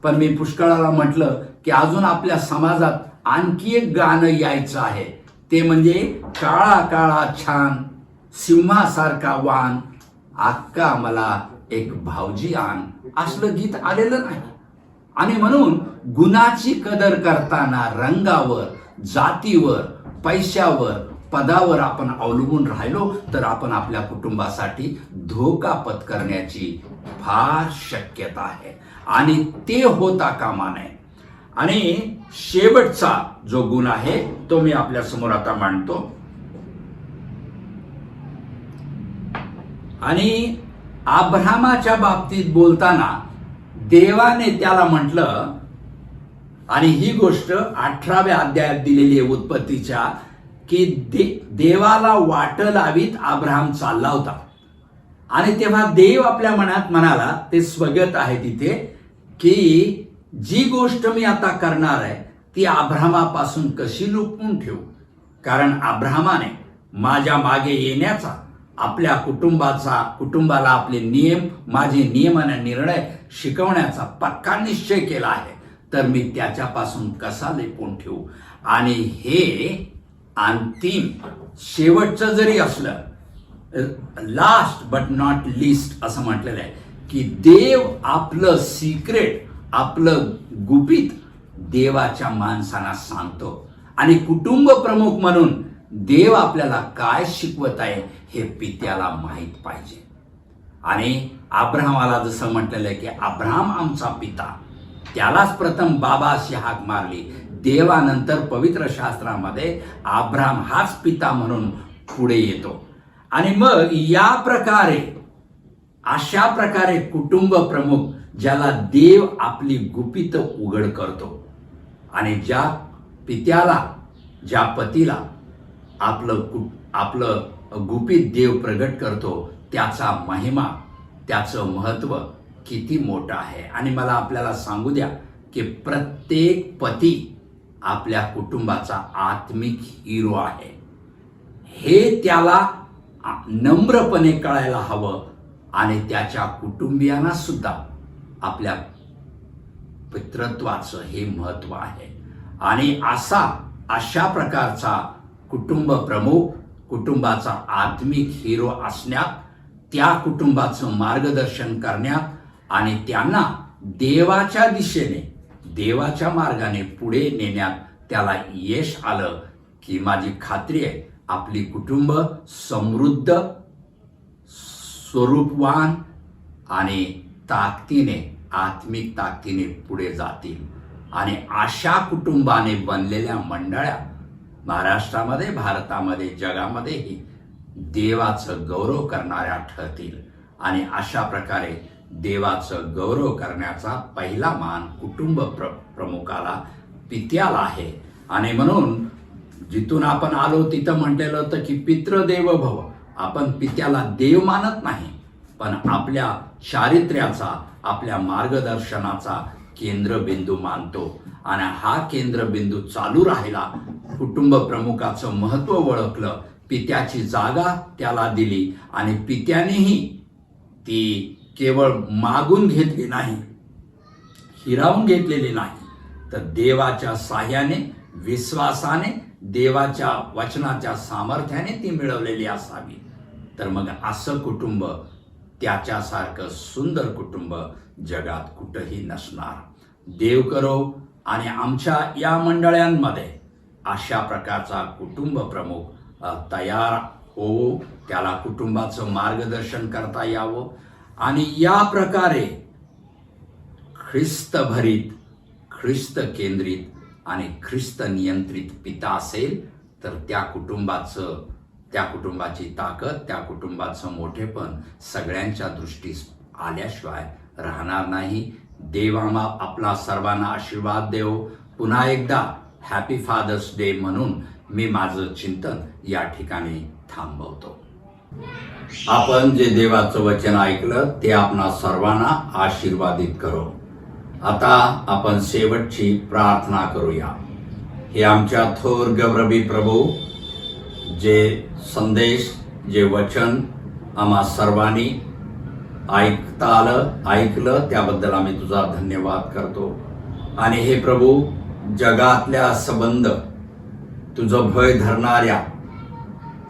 पण मी पुष्कळाला म्हटलं की अजून आपल्या समाजात आणखी एक गाणं यायचं आहे, ते म्हणजे काळा काळा छान सिंहासारखा वान, अक्का मला एक भाऊजी आण. असलं गीत आलेलं नाही. आणि म्हणून गुणाची कदर करताना रंगावर, जातीवर, पैशावर, पदावर आपण अवलंबून राहिलो तर आपण आपल्या कुटुंबासाठी धोका पत्करण्याची फार शक्यता आहे, आणि ते होता कामा नये. आणि शेवटचा जो गुण आहे तो मी आपल्या समोर आता मांडतो. आणि अब्रामाच्या बाबतीत बोलताना देवाने त्याला म्हटलं, आणि ही गोष्ट 18व्या अध्यायात दिलेली आहे उत्पत्तीच्या, की देवाला वाट लावीत अब्राम चालला होता. आणि तेव्हा देव आपल्या मनात म्हणाला, ते स्वगत आहे तिथे, की जी गोष्ट मी आता करणार आहे ती अब्रामापासून कशी लुपवून ठेवू. कारण अब्रामाने माझ्या मागे येण्याचा, आपल्या कुटुंबाला आपले नियम, माझे नियम आणि निर्णय शिकवण्याचा पक्का निश्चय केला आहे, तर मी त्याच्यापासून कसा लपवून ठेवू. आणि हे अंतिम शेवटचं जरी असलं, लास्ट बट नॉट लिस्ट असं म्हटलेलं आहे, की देव आपलं सिक्रेट, आपलं गुपित देवाच्या माणसांना सांगतो. आणि कुटुंब प्रमुख म्हणून देव आपल्याला काय शिकवत आहे हे पित्याला माहीत पाहिजे. आणि अब्रामाला जसं म्हटलेलं आहे की अब्राम आमचा पिता, त्यालाच प्रथम बाबा अशी हाक मारली. देवानंतर पवित्र शास्त्रामध्ये अब्राम हाच पिता म्हणून पुढे येतो. आणि मग या प्रकारे, अशा प्रकारे कुटुंब प्रमुख, ज्याला देव आपली गुपित उघड करतो, आणि ज्या पित्याला, ज्या पतीला आपलं गुपित देव प्रगट करतो, त्याचा महिमा, त्याचं महत्व किती मोठं आहे. आणि मला आपल्याला सांगू द्या की प्रत्येक पती आपल्या कुटुंबाचा आत्मिक हिरो आहे, हे त्याला नम्रपणे कळायला हवं. आणि त्याच्या कुटुंबियांना सुद्धा आपल्या पितृत्वाचं हे महत्व आहे. आणि अशा प्रकारचा कुटुंब प्रमुख, कुटुंबाचा आत्मिक हिरो असण्यात, त्या कुटुंबाचं मार्गदर्शन करण्यात आणि त्यांना देवाच्या दिशेने, देवाच्या मार्गाने पुढे नेण्यात त्याला यश आलं, की माझी खात्री आहे आपली कुटुंब समृद्ध, स्वरूपवान आणि ताकदीने, आत्मिक ताकदीने पुढे जातील. आणि अशा कुटुंबाने बनलेल्या मंडळ्या महाराष्ट्रामध्ये, भारतामध्ये, जगामध्येही देवाचं गौरव करणाऱ्या ठरतील. आणि अशा प्रकारे देवाचं गौरव करण्याचा पहिला मान कुटुंब प्रमुखाला, पित्याला आहे. आणि म्हणून जिथून आपण आलो तिथं म्हटलेलं होतं की पितृदेव भव. आपण पित्याला देव मानत नाही, पण आपल्या चारित्र्याचा, आपल्या मार्गदर्शनाचा केंद्रबिंदू मानतो. आणि हा केंद्रबिंदू चालू राहिला, कुटुंब प्रमुखाचं महत्व ओळखलं, पित्याची जागा त्याला दिली, आणि पित्यानेही ती केवळ मागून घेतली नाही, हिरावून घेतलेली नाही, तर देवाच्या साह्याने, विश्वासाने, देवाच्या वचनाच्या सामर्थ्याने ती मिळवलेली असावी. तर मग असं कुटुंब, त्याच्यासारखं सुंदर कुटुंब जगात कुठंही नसणार. देव करो आणि आमच्या या मंडळांमध्ये अशा प्रकारचा कुटुंब प्रमुख तयार हो, त्याला कुटुंबाचं मार्गदर्शन करता यावं. आणि या प्रकारे ख्रिस्तभरित, ख्रिस्त केंद्रित आणि ख्रिस्त नियंत्रित पिता असेल तर त्या कुटुंबाची ताकद, त्या कुटुंबाचं मोठेपण सगळ्यांच्या दृष्टीस आल्याशिवाय राहणार नाही. देव आपला सर्वांना आशीर्वाद देव. पुन्हा एकदा हॅपी फादर्स डे म्हणून मी माझं चिंतन या ठिकाणी थांबवतो. आपण जे देवाचं वचन ऐकलं ते आपणा सर्वांना आशीर्वादित करो. आता आपण शेवटची प्रार्थना करूया. हे आमच्या थोर गौरवी प्रभू, जे संदेश, जे वचन आम्हा सर्वांनी ऐकलं त्याबद्दल आम्ही तुझा धन्यवाद करतो. आणि हे प्रभू, जगातल्या संबंध तुझं भय धरणाऱ्या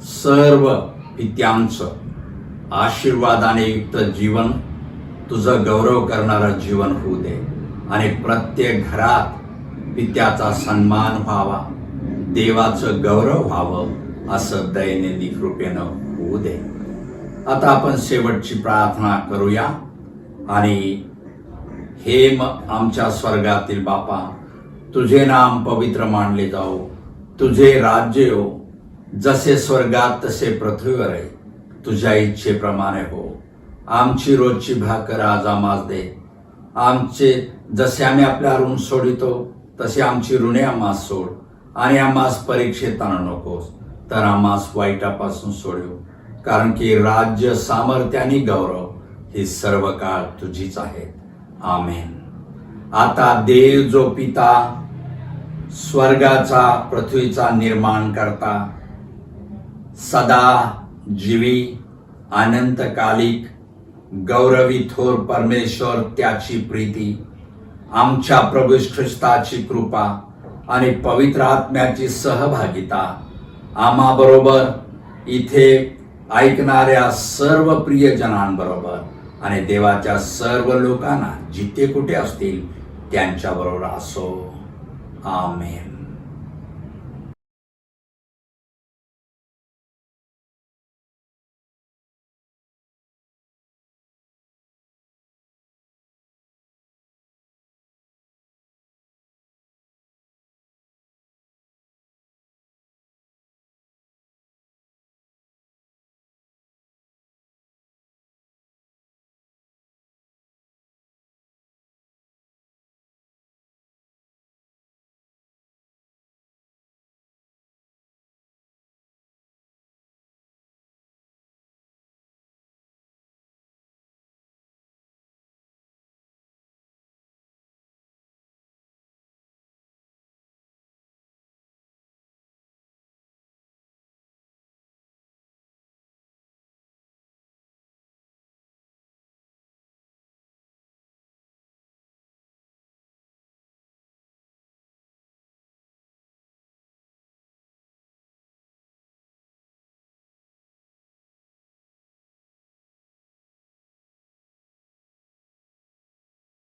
सर्व पित्यांचं आशीर्वादाने युक्त जीवन, तुझं गौरव करणारं जीवन होऊ दे. आणि प्रत्येक घरात पित्याचा सन्मान व्हावा, देवाचं गौरव व्हावं, असं दयेने कृपेनं होऊ दे. आता आपण शेवटची प्रार्थना करूया. आणि हे आमच्या स्वर्गातील बापा, तुझे नाम पवित्र मानले जाओ, तुझे राज्य येवो, जसे स्वर्गात तसे पृथ्वीवर आहे. तुझ्या इच्छेप्रमाणे हो. आमची रोजची भाकर आज आम्हास दे. आमचे जसे आम्ही आपल्या ऋण सोडितो तसे आमची ऋणे आम्हास सोड. आणि आम्हास परीक्षेत आणू नकोस, तर आम्हास वाईटापासून सोडव. कारण की राज्य, सामर्थ्य आणि गौरव ही सर्व काळ तुझीच आहेत. आमेन. आता देव जो पिता, स्वर्गाचा पृथ्वीचा निर्माण करता, सदा जीवी, अनंतकालिक, गौरवी थोर परमेश्वर, त्याची प्रीती, आमच्या प्रभू ख्रिस्ताची कृपा आणि पवित्र आत्म्याची सहभागिता आम्हा बरोबर, इथे ऐकणाऱ्या सर्व प्रियजनांबरोबर आणि देवाच्या सर्व लोकांना जिथे कुठे असतील त्यांच्याबरोबर असो. आमेन.